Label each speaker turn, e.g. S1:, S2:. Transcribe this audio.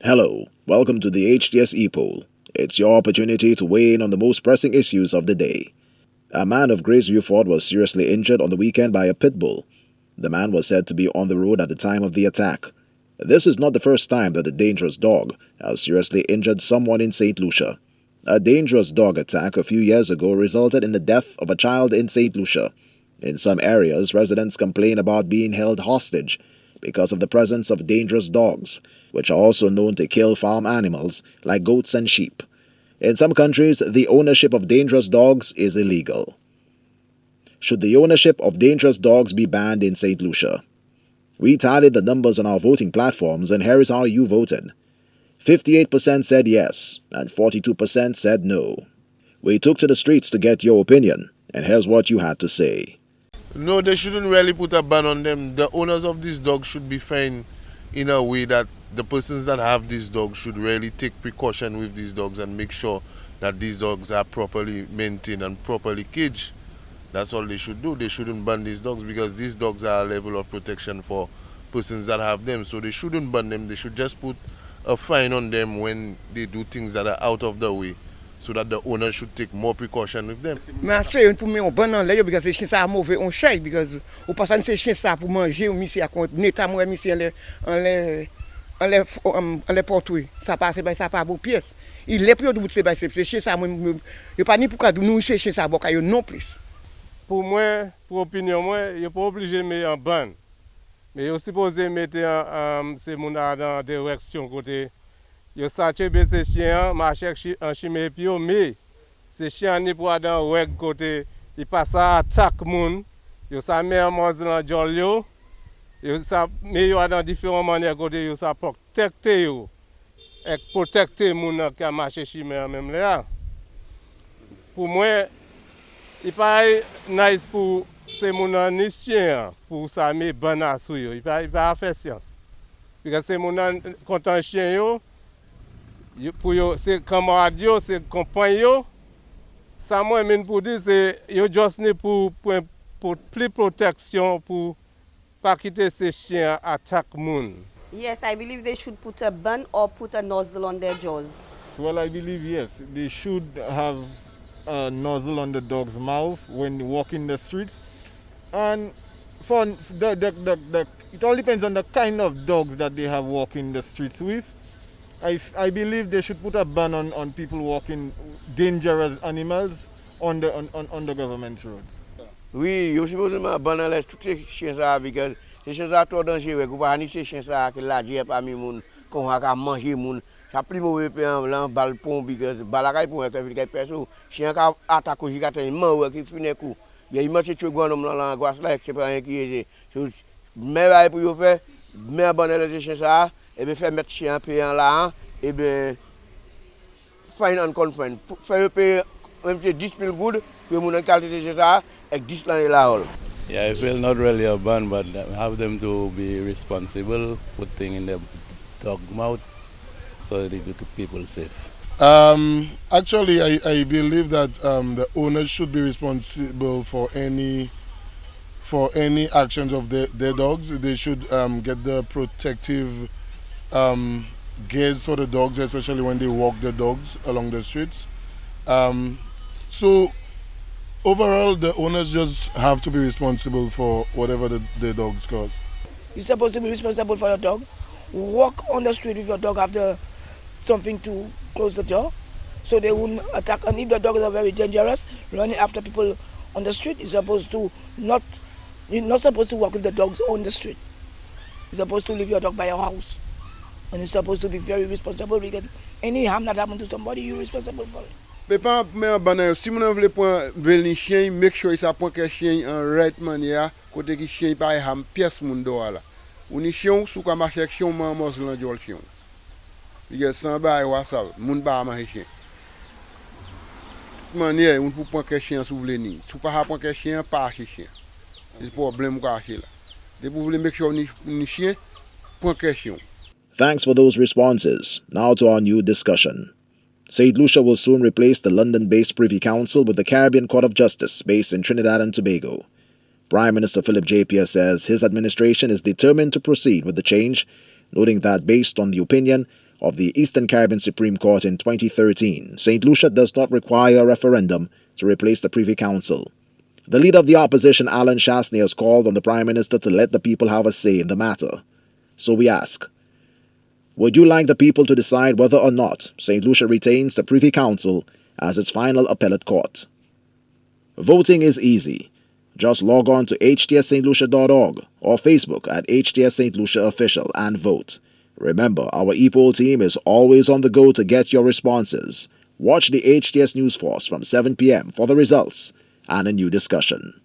S1: Hello, welcome to the Hts Epoll. It's your opportunity to weigh in on the most pressing issues of the day. A man of Grace Viewford was seriously injured on the weekend by a pit bull. The man was said to be on the road at the time of the attack. This is not the first time that a dangerous dog has seriously injured someone in St. Lucia. A dangerous dog attack a few years ago resulted in the death of a child in St. Lucia. In some areas, residents complain about being held hostage because of the presence of dangerous dogs, which are also known to kill farm animals like goats and sheep. In some countries, the ownership of dangerous dogs is illegal. Should the ownership of dangerous dogs be banned in St. Lucia? We tallied the numbers on our voting platforms, and here is how you voted. 58% said yes, and 42% said no. We took to the streets to get your opinion, and here's what you had to say.
S2: No, they shouldn't really put a ban on them. The owners of these dogs should be fined in a way that the persons that have these dogs should really take precaution with these dogs and make sure that these dogs are properly maintained and properly caged. That's all they should do. They shouldn't ban these dogs because these dogs are a level of protection for persons that have them. So they shouldn't ban them. They should just put a fine on them when they do things that are out of the way, so that the owner should take more precaution with them.
S3: Mais c'est pour moi on bon dans l'air parce que chien ça mauvais on cherche because ou pas ça c'est chien ça pour manger ou monsieur à compte neta moi monsieur les portouille ça passe ça pas bon pièce il est pour de c'est chien ça moi yo pas ni pour nous c'est chien ça bon caillou non plus.
S4: Pour moi, pour opinion moi, il n'est pas obligé de mettre en ban. Mais il est supposé mettre ces gens dans direction côté. Il sache bien ces chiens, marcher en chimie pio, mais ces chiens n'est pas dans le côté. Il passe à attaque moun. Il sa met en manger dans jolio. Il sa met dans différentes manières côté. Il sa protecter yo. Et protecter moun qui a marché chimie même là. Pour moi, il pas nice pour ces gens ni chien pour ça mais ban à sou yo. Il pas faire science. Parce que ces gens content chien yo. Pour ses camarades, ses compagnons, ça moi même pour dire c'est juste pour plus protection pour pas quitter ces chiens attaquer moun.
S5: Yes, I believe they should put a bun or put a nozzle on their jaws.
S6: Well, I believe yes, they should have a nozzle on the dog's mouth when walking the streets, and for it all depends on the kind of dogs that they have walking the streets with. I believe they should put a ban on people walking dangerous animals on the government roads.
S7: Oui, yo supposé ban tous ces chiens ça because ces chiens ça trop dangereux, vous pas ni ces chiens ça que la j'ai parmi moun qu'on va manger moun. Ça plus mauvais plan balle pont because balakay pour que personne chien ka attaque ou jikata man qui finit coup. Bien il marche tu gouvernement dans l'angoisse là c'est pas rien qui est. Mais pour yo faire mais ban les chiens ça et bien faire mettre chien payant là et bien fine and confine faire payer même 10 000 good pour mon qualité de ça et 10 l'année là.
S8: Yeah, I feel not really a ban, but have them to be responsible, put things in the dog mouth so that they keep people safe.
S9: Actually, I believe that the owners should be responsible for any actions of their dogs. They should get the protective gears for the dogs, especially when they walk the dogs along the streets. So overall, the owners just have to be responsible for whatever the dogs cause.
S10: You're supposed to be responsible for your dog. Walk on the street with your dog after something to close the door so they won't attack. And if the dogs are very dangerous, running after people on the street, you're not supposed to walk with the dogs on the street. You're supposed to leave your dog by your house. And you're supposed to be very responsible because any harm that happens to somebody, you're responsible for it.
S11: Mais pas mais banane si mon veut prendre venir chien make sure ça prend que chien en right manière côté que chien pas ham pièce mon do là ou ni chien sous ka marcher chien mamos lan jol chien il sans bail wa ça mon ba marcher chien manière on pour prendre que chien sous vle ni sous pas prendre que chien pas chez chien c'est problème quoi chez là de pour vle make sure ni chien prend que chien.
S1: Thanks for those responses. Now to our new discussion. St. Lucia will soon replace the London-based Privy Council with the Caribbean Court of Justice based in Trinidad and Tobago. Prime Minister Philip J. says his administration is determined to proceed with the change, noting that based on the opinion of the Eastern Caribbean Supreme Court in 2013, St. Lucia does not require a referendum to replace the Privy Council. The leader of the opposition, Alan Shastney, has called on the Prime Minister to let the people have a say in the matter. So we ask, would you like the people to decide whether or not St. Lucia retains the Privy Council as its final appellate court? Voting is easy. Just log on to htsstlucia.org or Facebook at HTS St. Lucia Official and vote. Remember, our Epoll team is always on the go to get your responses. Watch the HTS News Force from 7 p.m. for the results and a new discussion.